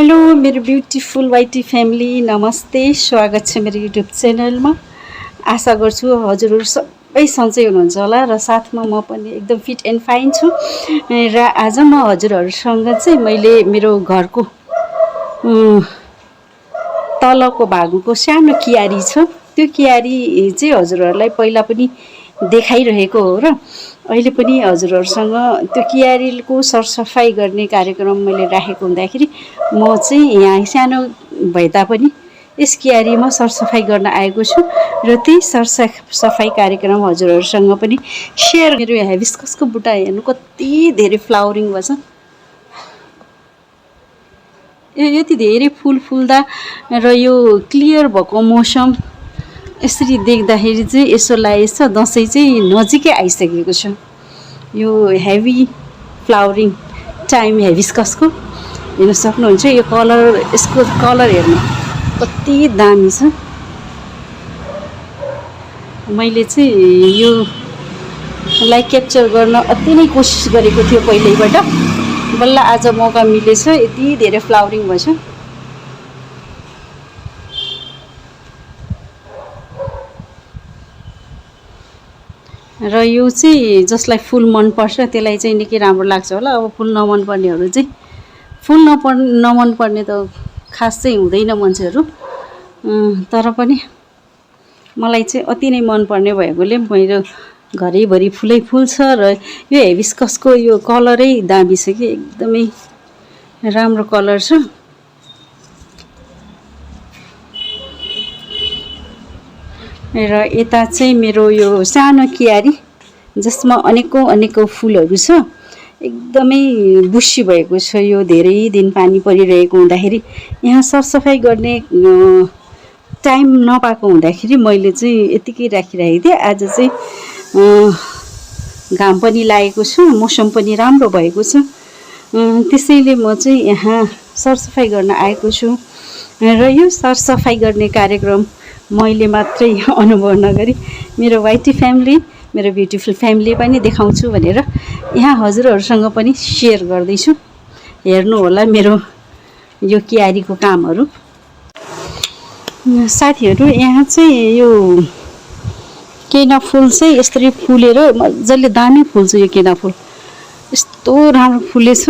Hello मेरो beautiful वाइटी family, नमस्ते। स्वागत छ मेरो युट्युब च्यानलमा। आशा गर्छु हजुरहरू सबै सन्चै हुनुहुन्छ होला र साथमा म पनि एकदम फिट एन्ड फाइन छु। र आज म हजुरहरूसँग चाहिँ मैले मेरो घरको तलको भागको सानो कियारी छ, त्यो कियारी चाहिँ हजुरहरूलाई पहिला पनि देखाइरहेको हो र अहिले पनि हजुरहरूसँग त्यो कियारीको सरसफाइ गर्ने कार्यक्रम मैले राखेको हुँदाखेरि म चाहिँ यहाँ सानो भए तापनि यस कियारीमा सरसफाइ गर्न आएको छु र त्यही सरसफाइ कार्यक्रम हजुरहरूसँग पनि सेयर। मेरो हाइबिस्कसको बुट्टा हेर्नु कति धेरै फ्लावरिङ भएछ। यति धेरै फुल फुल्दा र यो क्लियर भएको मौसम यसरी देख्दाखेरि चाहिँ यसो लागेछ दसैँ चाहिँ नजिकै आइसकेको छ। यो हेभी फ्लावरिङ टाइम हाइबिस्कसको हेर्न सक्नुहुन्छ। यो कलर, यसको कलर हेर्नु कति दामी छ। मैले चाहिँ यो लाई क्याप्चर गर्न अति नै कोसिस गरेको थियो पहिल्यैबाट, बल्ल आज मौका मिलेछ। यति धेरै फ्लावरिङ भएछ। र यो चाहिँ जसलाई फुल मनपर्छ त्यसलाई चाहिँ निकै राम्रो लाग्छ होला। अब फुल नमन पर्नेहरू चाहिँ फुल नमन पर्ने त खास चाहिँ हुँदैन मान्छेहरू, तर पनि मलाई चाहिँ अति नै मनपर्ने भएकोले मेरो घरैभरि फुलै फुल छ। र यो हाइबिस्कसको यो कलरै दामी छ कि, एकदमै राम्रो कलर छ। र यता चाहिँ मेरो यो सानो कियारी जसमा अनेकौँ फुलहरू छ, एकदमै बुस्सी भएको छ। यो धेरै दिन पानी परिरहेको हुँदाखेरि यहाँ सरसफाइ गर्ने टाइम नपाएको हुँदाखेरि मैले चाहिँ यतिकै राखिरहेको थिएँ। आज चाहिँ घाम पनि लागेको छ, मौसम पनि राम्रो भएको छ, त्यसैले म चाहिँ यहाँ सरसफाइ गर्न आएको छु। र यो सरसफाइ गर्ने कार्यक्रम मैले मात्रै अनुभव नगरी मेरो वाइटी फ्यामिली, मेरो ब्युटिफुल फ्यामिली पनि देखाउँछु भनेर यहाँ हजुरहरूसँग पनि सेयर गर्दैछु। हेर्नु होला मेरो यो कियारीको कामहरू। साथीहरू, यहाँ चाहिँ यो केना फुल चाहिँ यसरी फुलेर मजाले दामी फुल्छ। यो केना फुल यस्तो राम्रो फुलेछ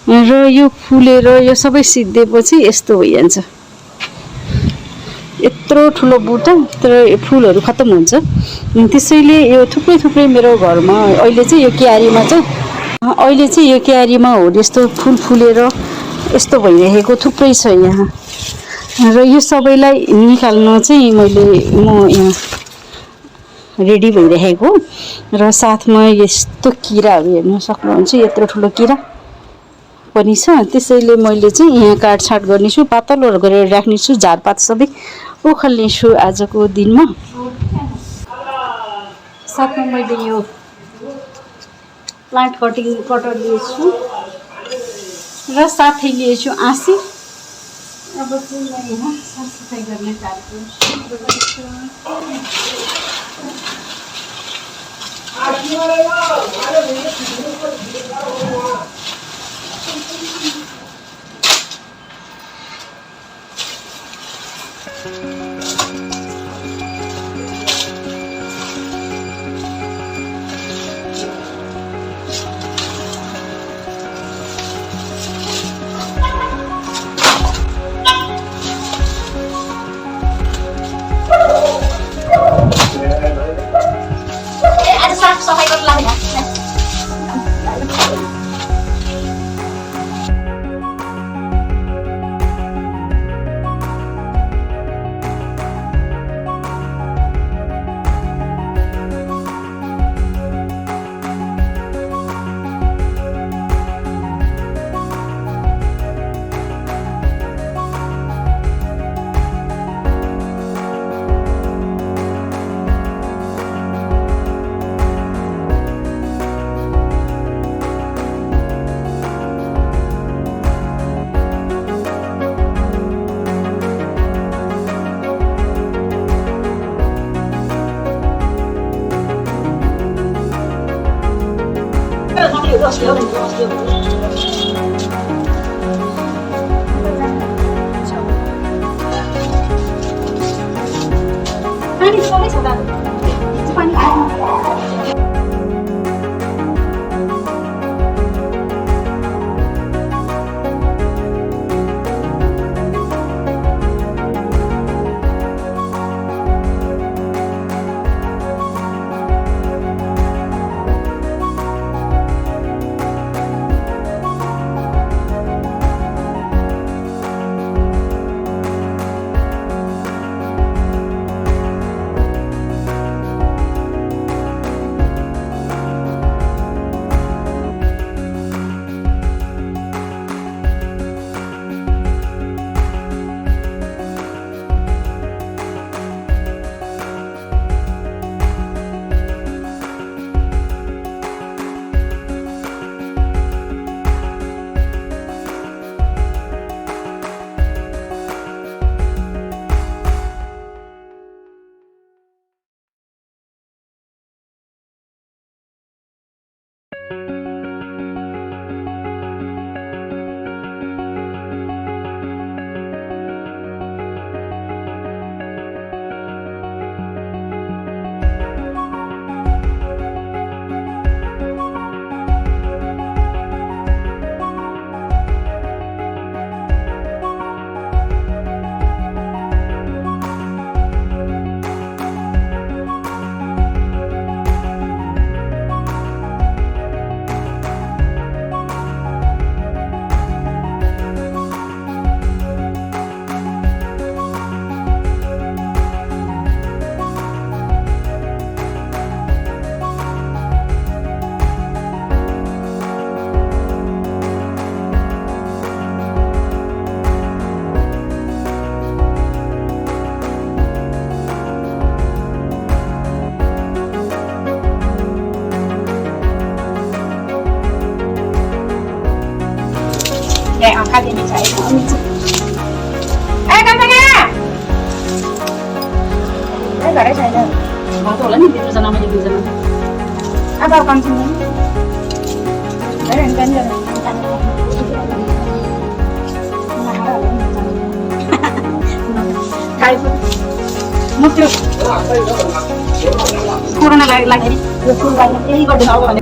र यो फुलेर यो सबै सिद्धिएपछि यस्तो भइहाल्छ। यत्रो ठुलो बुट्टा तर फुलहरू खत्तम हुन्छ। त्यसैले यो थुप्रै मेरो घरमा अहिले चाहिँ यो कियारीमा हो यस्तो फुल फुलेर यस्तो भइरहेको थुप्रै छ यहाँ। र यो सबैलाई निकाल्न चाहिँ म यहाँ रेडी भइरहेको र साथमा यस्तो किराहरू हेर्न सक्नुहुन्छ। यत्रो ठुलो किरा पनि छ। त्यसैले मैले चाहिँ यहाँ काटछाट गर्नेछु, पातलो गरेर राख्नेछु, झारपात सबै उखाल्नेछु आजको दिनमा। साथमा मैले यो प्लान्ट कटर लिएछु र साथै लिएछु आँसी। अब चाहिँ म यहाँ सरसफाइ गर्ने कार्यक्रम सुरु गर्दैछु। ए काटिने छैन अनि ए कामना ए घरै छैन घरको होला नि त्यत्रो जना मैले दुईजना अब कन्सम अरे अनि मुख्य कोरोना लाग्दाखेरि यो फुल बाल्न केही गर्दैन अब भने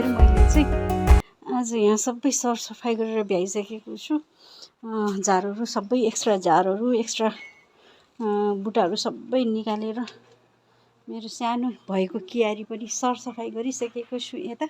मैले चाहिँ आज यहाँ सबै सरसफाइ गरेर भ्याइसकेको छु। झारहरू सबै एक्स्ट्रा झारहरू एक्स्ट्रा बुट्टाहरू सबै निकालेर मेरो सानो भएको क्यारी पनि सरसफाइ गरिसकेको छु यता।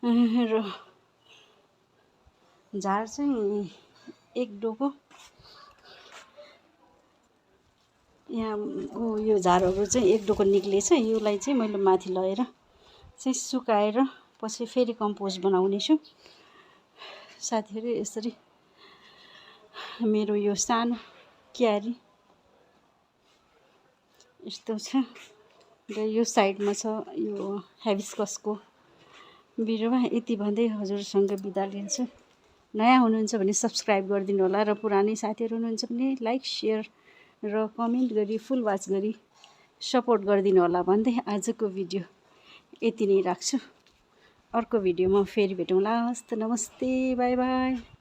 र झार चाहिँ एक डोको यहाँ यो झारहरू चाहिँ एक डोको निक्लेछ। योलाई चाहिँ मैले माथि लगेर चाहिँ सुकाएर पछि फेरि कम्पोस्ट बनाउने छु। साथीहरू यसरी मेरो यो सानो क्यारी यस्तो छ र यो साइडमा छ यो हाइबिस्कसको बिरुवा। यति भन्दै हजुरसँग बिदा लिन्छु। नयाँ हुनुहुन्छ भने सब्सक्राइब गरिदिनु होला र पुरानै साथीहरू हुनुहुन्छ भने लाइक सेयर र कमेन्ट गरी फुल वाच गरी सपोर्ट गरिदिनु होला भन्दै आजको भिडियो यति नै राख्छु। अर्को भिडियोमा फेरि भेटौँला। हस्त नमस्ते, बाई बाई।